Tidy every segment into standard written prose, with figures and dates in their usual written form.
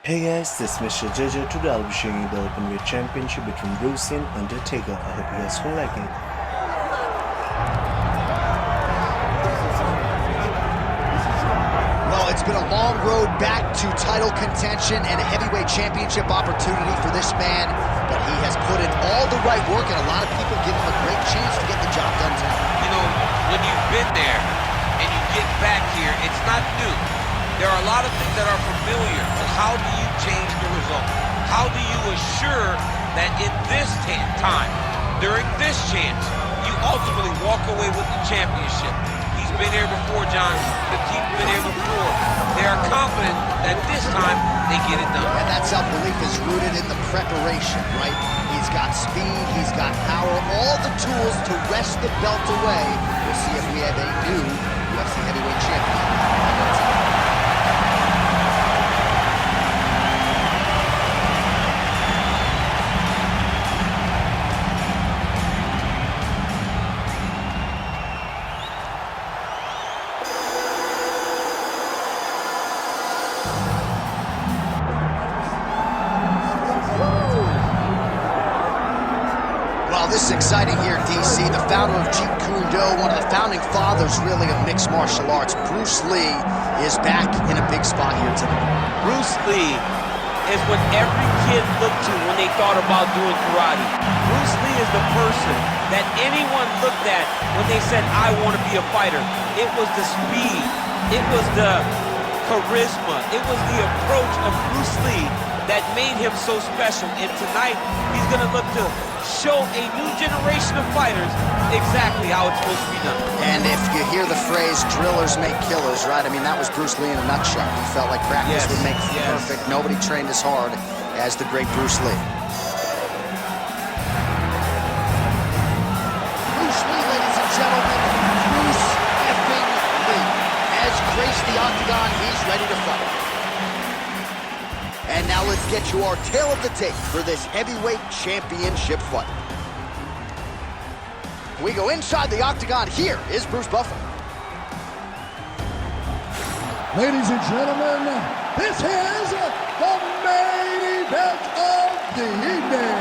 Hey guys, this is Mr. JJ. Today I'll be showing you the openweight championship between Bruce Lee and Undertaker. I hope you guys will like it. Well, it's been a long road back to title contention and a heavyweight championship opportunity for this man, but he has put in all the right work, and a lot of people give him a great chance to get the job done tonight. You know, when you've been there and you get back here, it's not new. There are a lot of things that are familiar, but how do you change the result? How do you assure that in this time, during this chance, you ultimately walk away with the championship? He's been here before, John. The team's been here before. They are confident that this time they get it done. And that self-belief is rooted in the preparation, right? He's got speed, he's got power, all the tools to wrest the belt away. We'll see if we have a new UFC heavyweight champion. This is exciting here in DC. The founder of Jeet Kune Do, one of the founding fathers, really, of mixed martial arts, Bruce Lee, is back in a big spot here tonight. Bruce Lee is what every kid looked to when they thought about doing karate. Bruce Lee is the person that anyone looked at when they said, I want to be a fighter. It was the speed. It was the charisma. It was the approach of Bruce Lee that made him so special. And tonight, he's going to look to show a new generation of fighters exactly how it's supposed to be done. And if you hear the phrase, drillers make killers, right? I mean, that was Bruce Lee in a nutshell. He felt like practice would make perfect. Nobody trained as hard as the great Bruce Lee. Bruce Lee, ladies and gentlemen, Bruce effing Lee has graced the octagon. He's ready to fight. And now let's get you our tale of the tape for this heavyweight championship fight. We go inside the octagon. Here is Bruce Buffer. Ladies and gentlemen, this is the main event of the evening.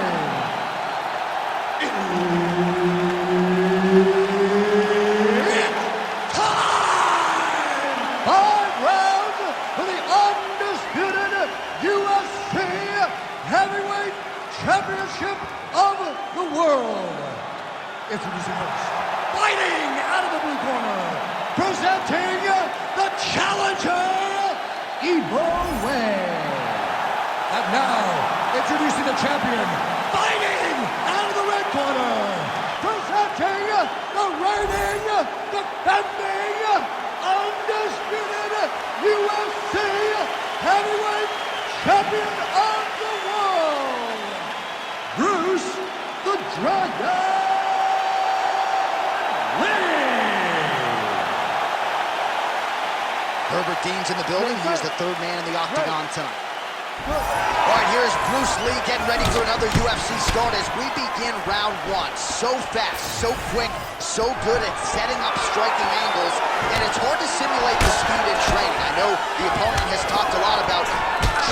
It's time! 5 rounds for the undisputed UFC Heavyweight Championship of the world. Introducing first, fighting out of the blue corner, presenting the challenger, Evo Way. And now, introducing the champion, fighting out of the red corner, presenting the reigning, defending, undisputed UFC Heavyweight Champion of the world, Bruce the Dragon Lee. Herbert Dean's in the building. He is the third man in the octagon tonight. All right, here's Bruce Lee getting ready for another UFC start as we begin round 1. So fast, so quick, so good at setting up striking angles, and it's hard to simulate the speed in training. I know the opponent has talked a lot about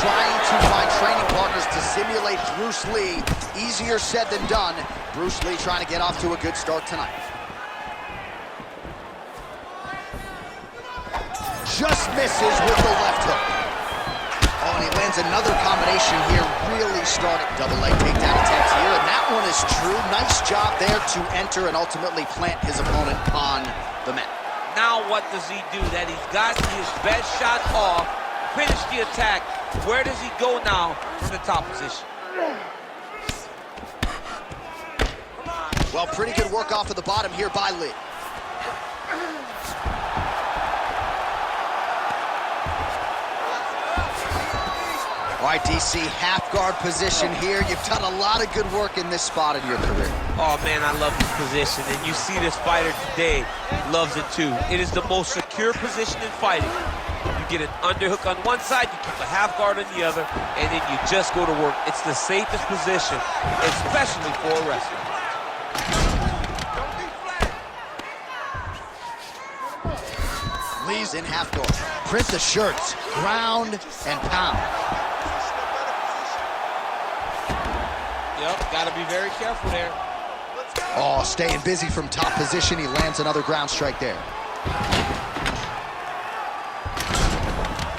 trying to find training partners to simulate Bruce Lee. Easier said than done. Bruce Lee trying to get off to a good start tonight. Just misses with the left hook. Oh, and he lands another combination here, really starting. Double leg takedown attempts here, and that one is true. Nice job there to enter and ultimately plant his opponent on the mat. Now what does he do? That he's got his best shot off, finish the attack. Where does he go now from the top position? Well, pretty good work off of the bottom here by Lee. All right, DC, half guard position here. You've done a lot of good work in this spot in your career. Oh, man, I love this position. And you see this fighter today loves it, too. It is the most secure position in fighting. You get an underhook on one side, you keep a half guard on the other, and then you just go to work. It's the safest position, especially for a wrestler. Lee's in half guard. Print the shirts, ground and pound. Yep, got to be very careful there. Oh, staying busy from top position. He lands another ground strike there.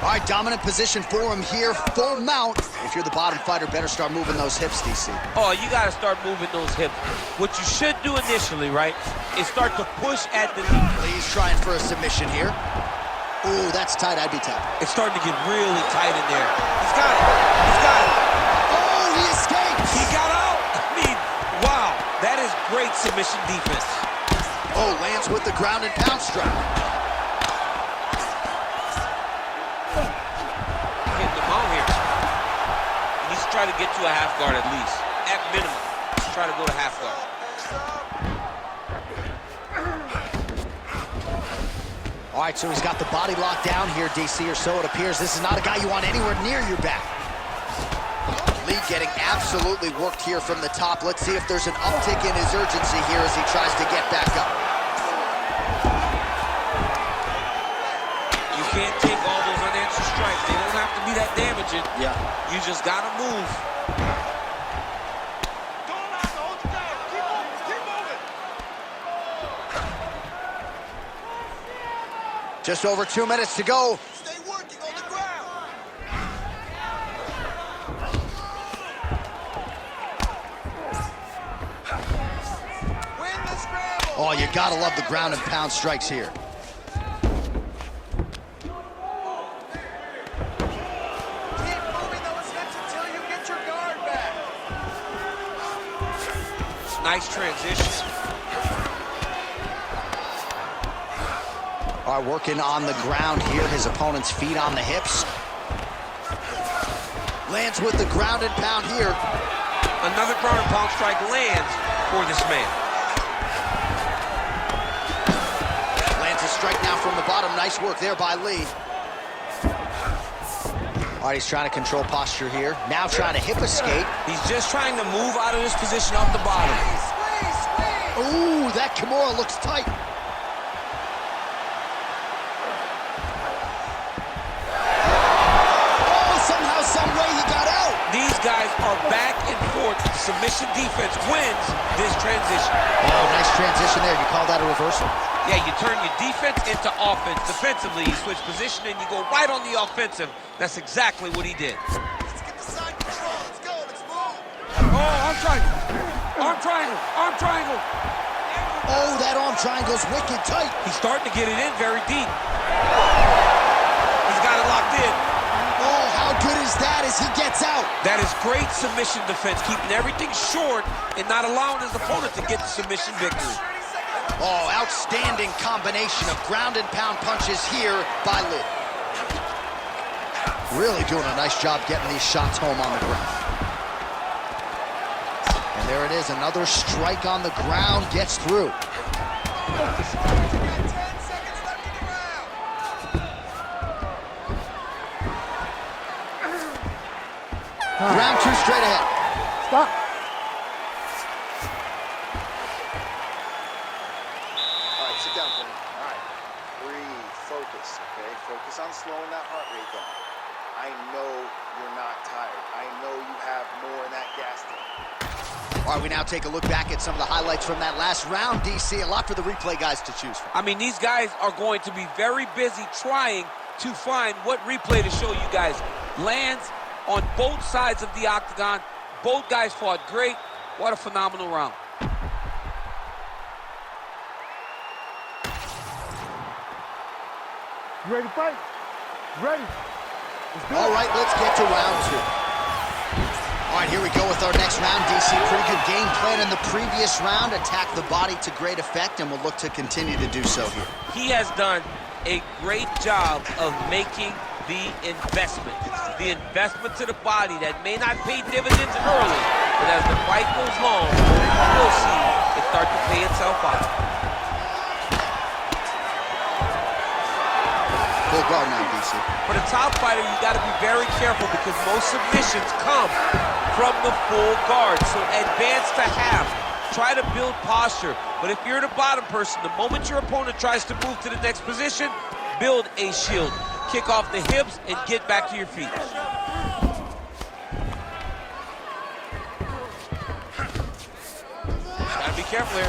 All right, dominant position for him here. Full mount. If you're the bottom fighter, better start moving those hips, DC. Oh, you got to start moving those hips. What you should do initially, right, is start to push at the knee. He's trying for a submission here. Ooh, that's tight. I'd be tight. It's starting to get really tight in there. He's got it. He's got it. Oh, he escapes. He got out. I mean, wow. That is great submission defense. Oh, lands with the ground and pound strike. Getting him out here. He needs to try to get to a half guard at least. At minimum. Let's try to go to half guard. All right, so he's got the body locked down here, DC, or so it appears. This is not a guy you want anywhere near your back. Lee getting absolutely worked here from the top. Let's see if there's an uptick in his urgency here as he tries to get back up. You can't take all those unanswered strikes. They don't have to be that damaging. Yeah. You just got to move. Just over 2 minutes to go. Stay working on the ground. Win the scramble. Oh, you gotta love the ground and pound strikes here. Keep moving those hips until you get your guard back. Nice transition. All right, working on the ground here. His opponent's feet on the hips. Lands with the ground and pound here. Another ground and pound strike lands for this man. Lands a strike now from the bottom. Nice work there by Lee. All right, he's trying to control posture here. Now trying to hip escape. He's just trying to move out of this position off the bottom. Squeeze. Ooh, that Kimura looks tight. These guys are back and forth. Submission defense wins this transition. Oh, nice transition there. You call that a reversal? Yeah, you turn your defense into offense. Defensively, you switch position and you go right on the offensive. That's exactly what he did. Let's get the side control. Let's go. Let's move. Oh, arm triangle. Arm triangle. Arm triangle. Oh, that arm triangle's wicked tight. He's starting to get it in very deep. He's got it locked in. Oh, how good is that as he gets out? That is great submission defense, keeping everything short and not allowing his opponent to get the submission victory. Oh, outstanding combination of ground and pound punches here by Lee. Really doing a nice job getting these shots home on the ground. And there it is, another strike on the ground gets through. Round two straight ahead. Stop. All right, sit down for me. All right, breathe, focus, okay? Focus on slowing that heart rate down. I know you're not tired. I know you have more in that gas tank. All right, we now take a look back at some of the highlights from that last round, DC. A lot for the replay guys to choose from. I mean, these guys are going to be very busy trying to find what replay to show you guys. Lands on both sides of the octagon. Both guys fought great. What a phenomenal round. You ready to fight? Ready. All right, let's get to round two. All right, here we go with our next round, DC. Pretty good game plan in the previous round. Attack the body to great effect, and we'll look to continue to do so here. He has done a great job of making the investment to the body that may not pay dividends early, but as the fight goes long, we'll see it start to pay itself out. Full guard now, DC. For the top fighter, you got to be very careful because most submissions come from the full guard. So advance to half. Try to build posture. But if you're the bottom person, the moment your opponent tries to move to the next position, build a shield. Kick off the hips and get back to your feet. careful here.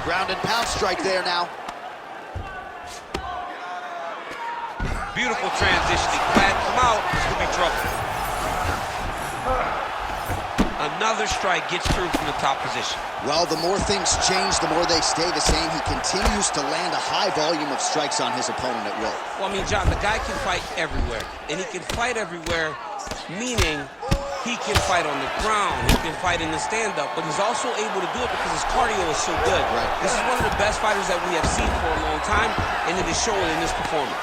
Ground and pound strike there now. Beautiful transitioning. Glad come out. This could be trouble. Another strike gets through from the top position. Well, the more things change, the more they stay the same. He continues to land a high volume of strikes on his opponent at will. Well, I mean, John, the guy can fight everywhere. And he can fight everywhere, meaning he can fight on the ground, he can fight in the stand-up, but he's also able to do it because his cardio is so good. Right. This is one of the best fighters that we have seen for a long time, and it is showing in this performance.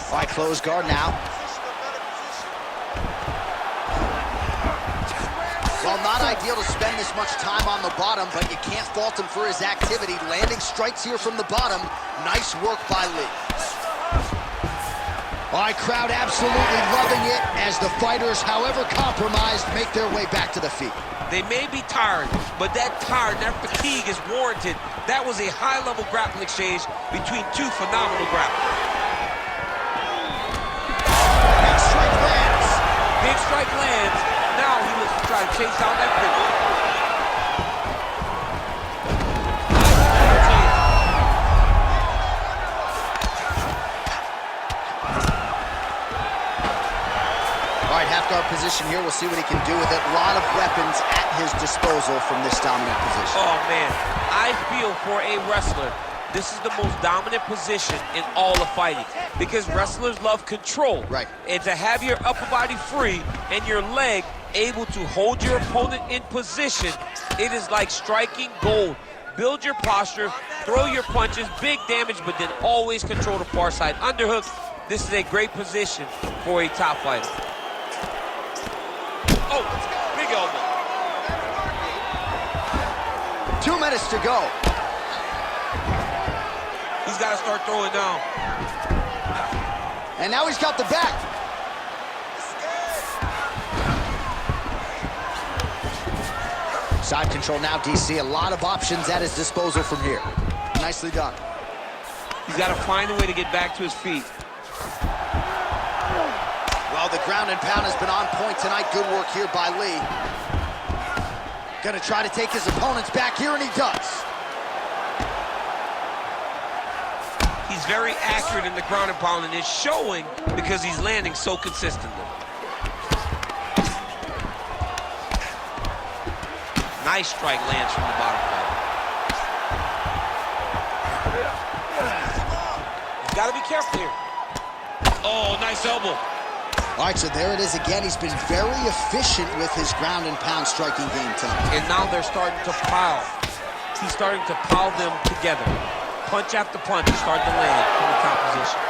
All right, close guard now. Well, not ideal to spend this much time on the bottom, but you can't fault him for his activity. Landing strikes here from the bottom. Nice work by Lee. All right, crowd absolutely loving it as the fighters, however compromised, make their way back to the feet. They may be tired, but that tired, that fatigue is warranted. That was a high-level grappling exchange between two phenomenal grapplers. Big strike lands. Big strike lands. Now he looks to try to chase down that finish. All right, half guard position here. We'll see what he can do with it. A lot of weapons at his disposal from this dominant position. Oh, man. I feel for a wrestler, this is the most dominant position in all of fighting because wrestlers love control. Right. And to have your upper body free and your leg able to hold your opponent in position, it is like striking gold. Build your posture, throw your punches, big damage, but then always control the far side underhook. This is a great position for a top fighter. Oh, big elbow. 2 minutes to go. He's got to start throwing down. And now he's got the back. Side control now, DC. A lot of options at his disposal from here. Nicely done. He's got to find a way to get back to his feet. Well, the ground and pound has been on point tonight. Good work here by Lee. Gonna try to take his opponents back here, and he does. He's very accurate in the ground and pound, and it's showing because he's landing so consistently. Nice strike lands from the bottom fighter. He's got to be careful here. Oh, nice elbow. All right, so there it is again. He's been very efficient with his ground and pound striking game tonight. And now they're starting to pile. He's starting to pile them together. Punch after punch is starting to land from the top position.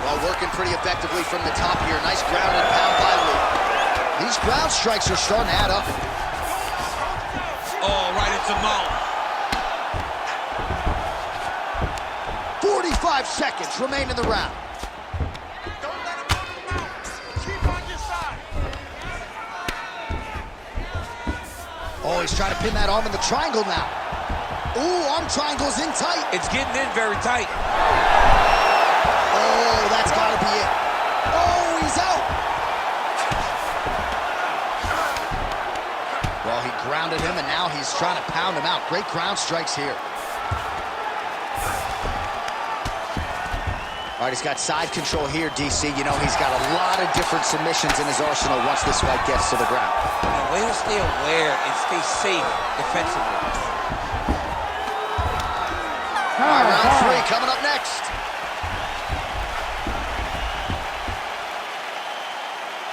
Well, working pretty effectively from the top here. Nice ground and pound by Lee. These ground strikes are starting to add up. Oh, right into mount. 45 seconds remain in the round. Oh, he's trying to pin that arm in the triangle now. Ooh, arm triangle's in tight. It's getting in very tight. Oh, that's got to be it. Oh, he's out. Well, he grounded him, and now he's trying to pound him out. Great ground strikes here. All right, he's got side control here, DC. You know, he's got a lot of different submissions in his arsenal once this fight gets to the ground. The way to stay aware and stay safe defensively. All right, round 3 coming up next.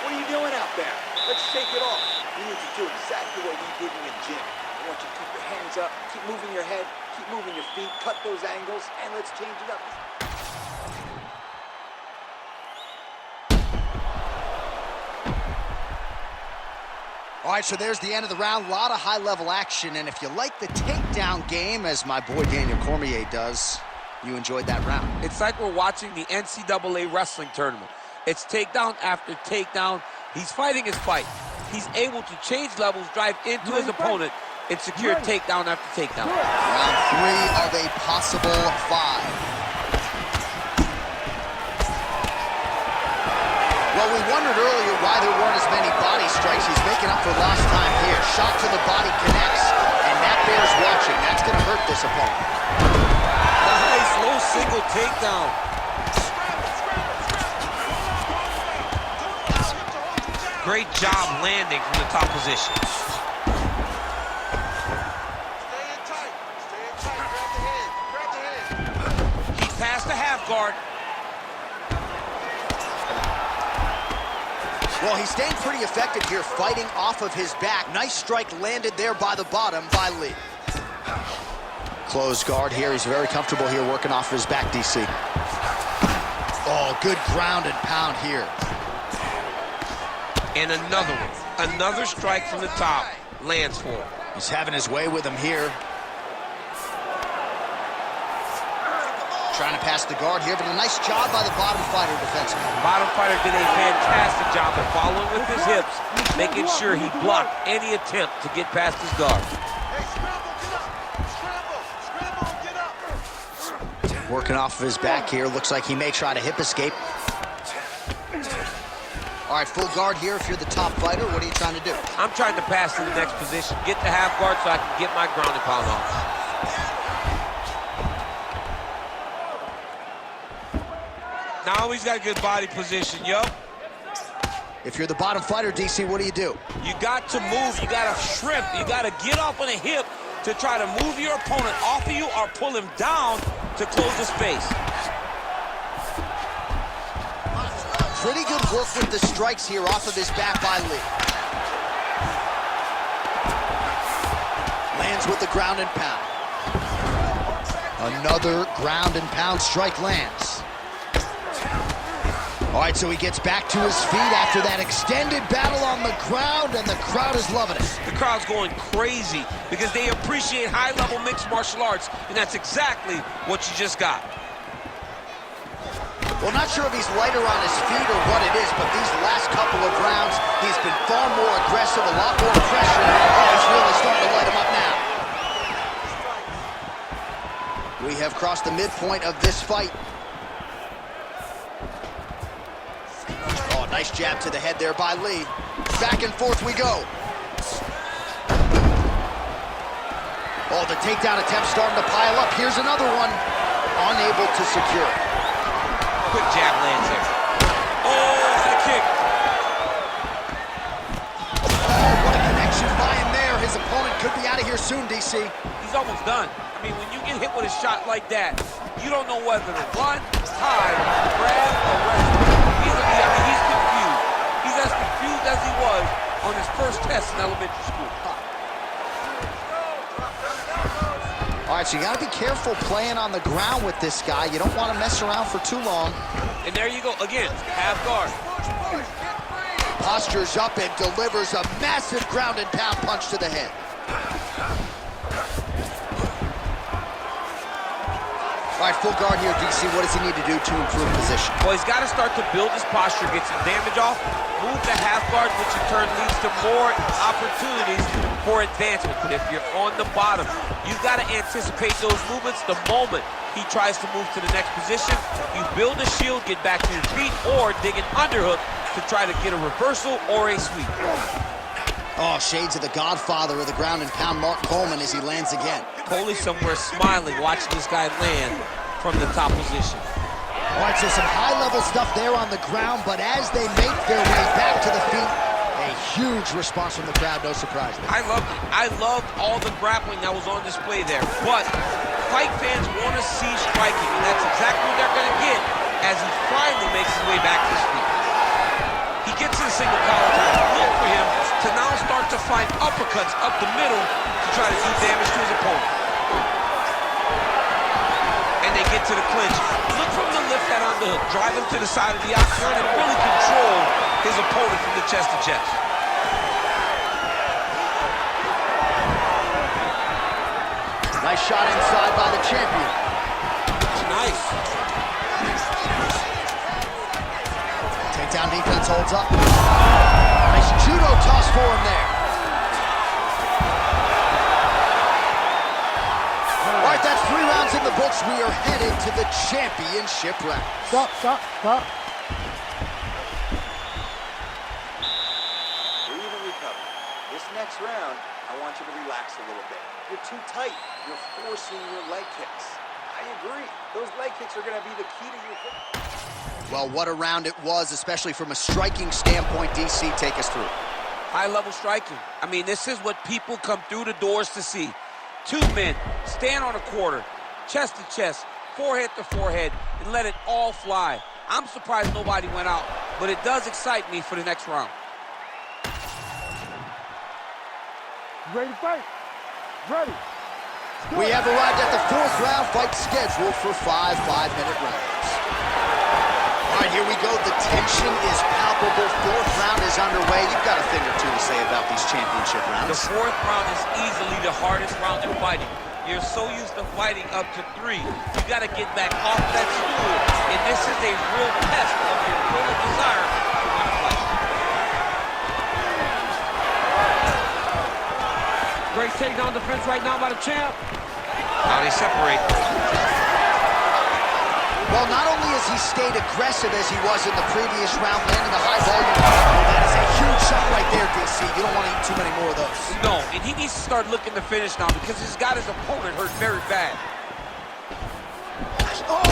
What are you doing out there? Let's shake it off. You need to do exactly what we did in the gym. I want you to keep your hands up, keep moving your head, keep moving your feet, cut those angles, and let's change it up. All right, so there's the end of the round. A lot of high-level action, and if you like the takedown game, as my boy Daniel Cormier does, you enjoyed that round. It's like we're watching the NCAA wrestling tournament. It's takedown after takedown. He's fighting his fight. He's able to change levels, drive into his opponent, and secure takedown after takedown. Round 3 of a possible 5. Well, we wondered earlier why there weren't as many body strikes. He's making up for lost time here. Shot to the body connects, and that bears watching. That's going to hurt this opponent. Nice low single takedown. Great job landing from the top position. Stay in tight. Stay in tight. Grab the head. Grab the head. He passed the half guard. Well, he's staying pretty effective here, fighting off of his back. Nice strike landed there by the bottom by Lee. Closed guard here. He's very comfortable here working off of his back, DC. Oh, good ground and pound here. And another one. Another strike from the top. Lands for him. He's having his way with him here. Trying to pass the guard here, but a nice job by the bottom fighter defensively. Bottom fighter did a fantastic job of following with his hips, making sure he blocked any attempt to get past his guard. Hey, scramble, get up. Scramble, get up. Working off of his back here. Looks like he may try to hip escape. All right, full guard here if you're the top fighter. What are you trying to do? I'm trying to pass to the next position, get the half guard so I can get my ground and pound off. Now he's got good body position, yo. If you're the bottom fighter, DC, what do? You got to move, you got to shrimp, you got to get off on a hip to try to move your opponent off of you or pull him down to close the space. Pretty good work with the strikes here off of his back by Lee. Lands with the ground and pound. Another ground and pound strike lands. All right, so he gets back to his feet after that extended battle on the ground, and the crowd is loving it. The crowd's going crazy because they appreciate high-level mixed martial arts, and that's exactly what you just got. Well, not sure if he's lighter on his feet or what it is, but these last couple of rounds, he's been far more aggressive, a lot more pressure. Oh, he's really starting to light him up now. We have crossed the midpoint of this fight. Oh, nice jab to the head there by Lee. Back and forth we go. Oh, the takedown attempt starting to pile up. Here's another one. Unable to secure it. Quick jab lands there. Oh, the kick. Oh, what a connection by him there. His opponent could be out of here soon, DC. He's almost done. I mean, when you get hit with a shot like that, you don't know whether to run, hide, grab, or rest. He's confused. He's as confused as he was on his first test in elementary school. All right, so you got to be careful playing on the ground with this guy. You don't want to mess around for too long. And there you go. Again, half guard. Postures up and delivers a massive ground and pound punch to the head. All right, full guard here, DC. What does he need to do to improve position? Well, he's got to start to build his posture, get some damage off, move the half guard, which in turn leads to more opportunities for advancement. But if you're on the bottom, you've got to anticipate those movements the moment he tries to move to the next position. You build a shield, get back to your feet, or dig an underhook to try to get a reversal or a sweep. Oh, shades of the godfather of the ground and pound, Mark Coleman, as he lands again. Coley somewhere smiling, watching this guy land from the top position. All right, so some high-level stuff there on the ground, but as they make their way back to the feet, a huge response from the crowd, no surprise there. I loved all the grappling that was on display there, but fight fans want to see striking, and that's exactly what they're going to get as he finally makes his way back to his feet. He gets to the single collar time. Look for him to now start to find uppercuts up the middle to try to do damage to his opponent. And they get to the clinch. Look for him to lift that on the hook, drive him to the side of the octagon, and really control his opponent from the chest to chest. Nice shot inside by the champion. Nice. Takedown defense holds up. Nice judo toss for him there. All right, that's 3 rounds in the books. We are headed to the championship round. Stop. round, I want you to relax a little bit. You're too tight. You're forcing your leg kicks. I agree. Those leg kicks are going to be the key to your victory. Well, what a round it was, especially from a striking standpoint. DC, take us through. High-level striking. I mean, this is what people come through the doors to see. Two men stand on a quarter, chest to chest, forehead to forehead, and let it all fly. I'm surprised nobody went out, but it does excite me for the next round. Ready to fight? Ready. We have arrived at the fourth round fight scheduled for 5 5-minute rounds. All right, here we go. The tension is palpable. Fourth round is underway. You've got a thing or two to say about these championship rounds. The fourth round is easily the hardest round in fighting. You're so used to fighting up to 3. You got to get back off that stool, and this is a real test of your will and desire to win a fight. Great takedown defense right now by the champ. Now they separate. Well, not only has he stayed aggressive as he was in the previous round, landing a high volume. That is a huge shot right there, DC. You don't want to eat too many more of those. No, and he needs to start looking to finish now because he's got his opponent hurt very bad. Oh!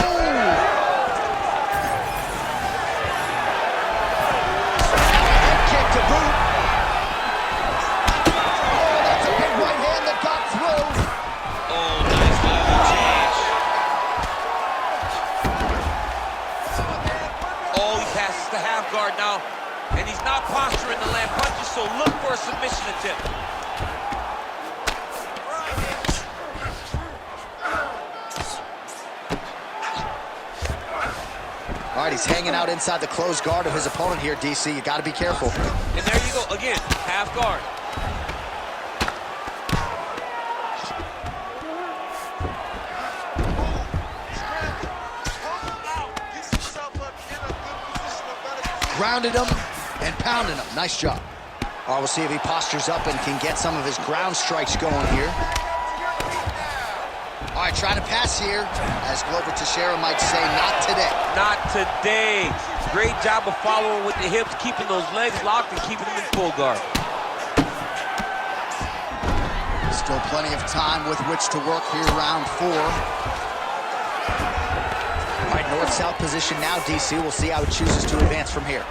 Head kick to boot. Oh, that's a big right hand that got through. Oh, nice little change. Oh, he passes the half guard now, and he's not posturing to land punches, so look for a submission attempt. All right, he's hanging out inside the closed guard of his opponent here, DC. You got to be careful. And there you go, again, half guard. Grounded him and pounded him. Nice job. All right, we'll see if he postures up and can get some of his ground strikes going here. All right, trying to pass here. As Glover Teixeira might say, not today. Not today. Great job of following with the hips, keeping those legs locked and keeping them in full guard. Still plenty of time with which to work here, round 4. All right, north-south position now, DC. We'll see how he chooses to advance from here.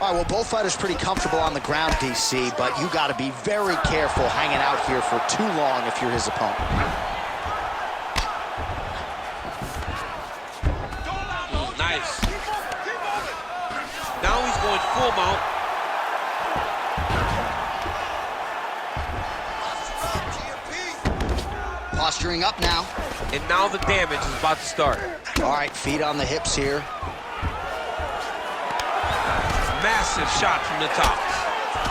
All right, well, both fighters pretty comfortable on the ground, DC, but you got to be very careful hanging out here for too long if you're his opponent. Nice. Now he's going full mount. Posturing up now. And now the damage is about to start. All right, feet on the hips here. Massive shot from the top.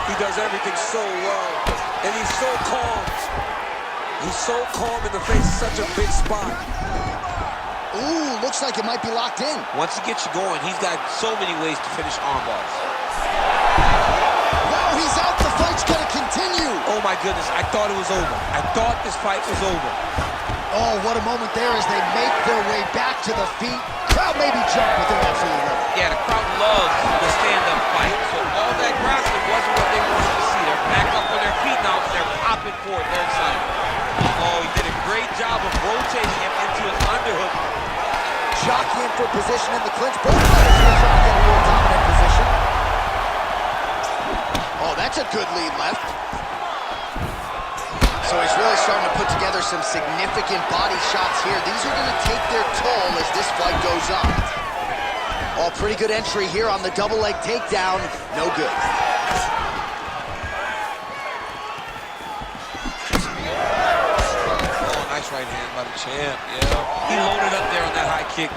He does everything so well, and he's so calm. He's so calm in the face of such a big spot. Ooh, looks like it might be locked in. Once he gets you going, he's got so many ways to finish armbars. Wow, he's out. The fight's gonna continue. Oh my goodness, I thought it was over. I thought this fight was over. Oh, what a moment there as they make their way back to the feet. Crowd maybe jump, but they're absolutely right. Yeah, the crowd loves the stand-up fight, so all that grappling wasn't what they wanted to see. They're back up on their feet now, and they're popping for it both sides. Oh, he did a great job of rotating him into an underhook. Jockeying for position in the clinch. Both fighters here trying to get a real dominant position. Oh, that's a good lead left. So he's really starting to put together some significant body shots here. These are going to take their toll as this fight goes on. Oh, pretty good entry here on the double leg takedown. No good. Oh, nice right hand by the champ, yeah. He loaded up there on that high kick.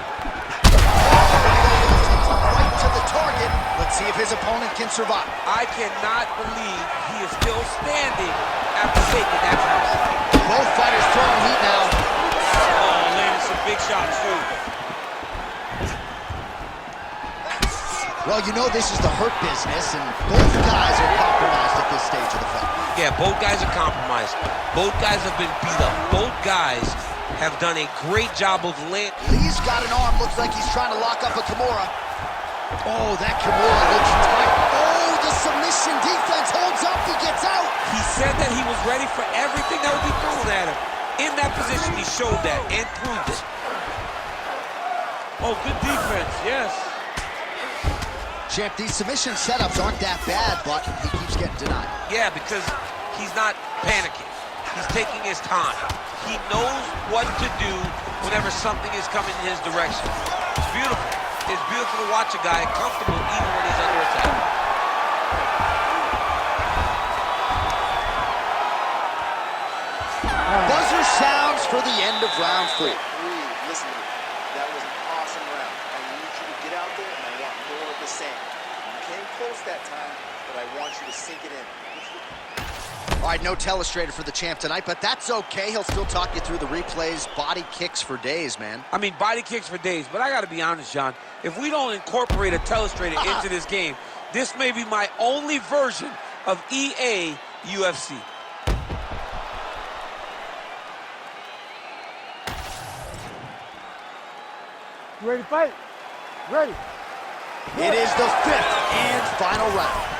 Right to the target. Let's see if his opponent can survive. I cannot believe he is still standing after taking that punch. Both fighters throwing heat now. Oh, landed some big shots, too. Well, you know this is the hurt business, and both guys are compromised at this stage of the fight. Yeah, both guys are compromised. Both guys have been beat up. Both guys have done a great job of landing. Lee's got an arm. Looks like he's trying to lock up a Kimura. Oh, that Kimura looks tight. Oh, the submission defense holds up. He gets out. He said that he was ready for everything that would be thrown at him. In that position, he showed that and proved it. Oh, good defense, yes. Champ, these submission setups aren't that bad, but he keeps getting denied. Yeah, because he's not panicking. He's taking his time. He knows what to do whenever something is coming in his direction. It's beautiful. It's beautiful to watch a guy comfortable even when he's under attack. Buzzer sounds for the end of round 3. Listen to me. That was an awesome round. I need you to get out there, and I want more of the same. You came close that time, but I want you to sink it in. All right, no telestrator for the champ tonight, but that's okay. He'll still talk you through the replays. Body kicks for days, man. I mean, body kicks for days, but I got to be honest, John. If we don't incorporate a telestrator into this game, this may be my only version of EA UFC. You ready to fight? Ready. It is the 5th and final round.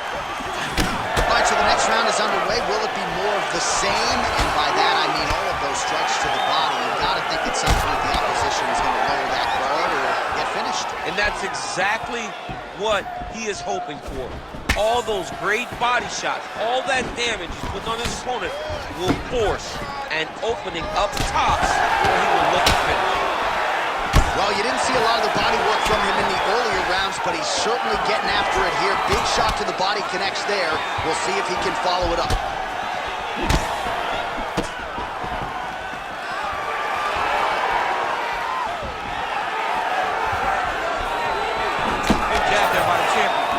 All right, so the next round is underway. Will it be more of the same? And by that, I mean all of those strikes to the body. You got to think at some point the opposition is going to lower that guard or get finished. And that's exactly what he is hoping for. All those great body shots, all that damage he's putting on his opponent will force an opening up top where he will look to finish. Well, you didn't see a lot of the body work from him in the earlier rounds, but he's certainly getting after it here. Big shot to the body connects there. We'll see if he can follow it up. Good jab there by the champion.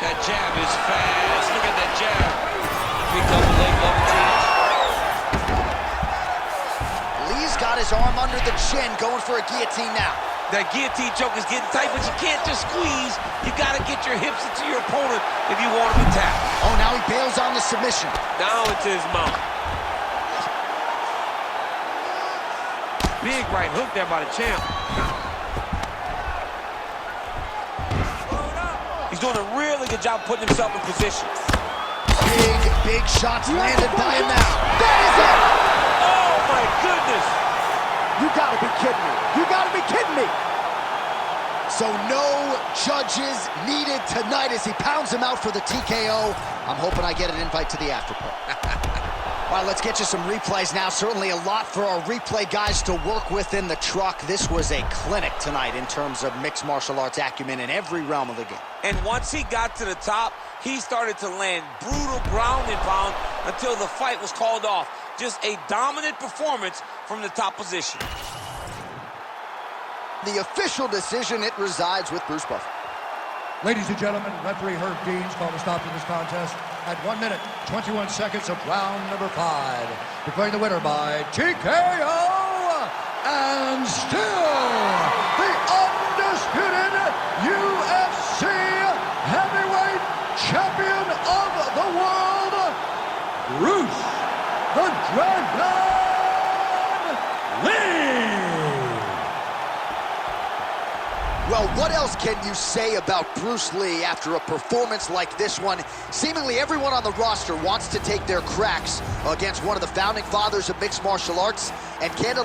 That jab is fast. Look at that jab. Big double leg, double change. Lee's got his arm under the chin, going for a guillotine now. That guillotine choke is getting tight, but you can't just squeeze. You got to get your hips into your opponent if you want him to tap. Oh, now he bails on the submission. Now into his mouth. Big right hook there by the champ. He's doing a really good job putting himself in position. Big shots landed by him now. That is it! Oh, my goodness! You gotta be kidding me. You gotta be kidding me. So no judges needed tonight as he pounds him out for the TKO. I'm hoping I get an invite to the after party. All right, let's get you some replays now. Certainly a lot for our replay guys to work with in the truck. This was a clinic tonight in terms of mixed martial arts acumen in every realm of the game. And once he got to the top, he started to land brutal ground and pound until the fight was called off. Just a dominant performance from the top position. The official decision, it resides with Bruce Buffer. Ladies and gentlemen, referee Herb Dean's called a stop to this contest at 1 minute, 21 seconds of round number 5. Declaring the winner by TKO and still the undisputed UFC heavyweight champion of the world, Bruce the Dragon Lee. Well, what else can you say about Bruce Lee after a performance like this one? Seemingly everyone on the roster wants to take their cracks against one of the founding fathers of mixed martial arts, and candidly,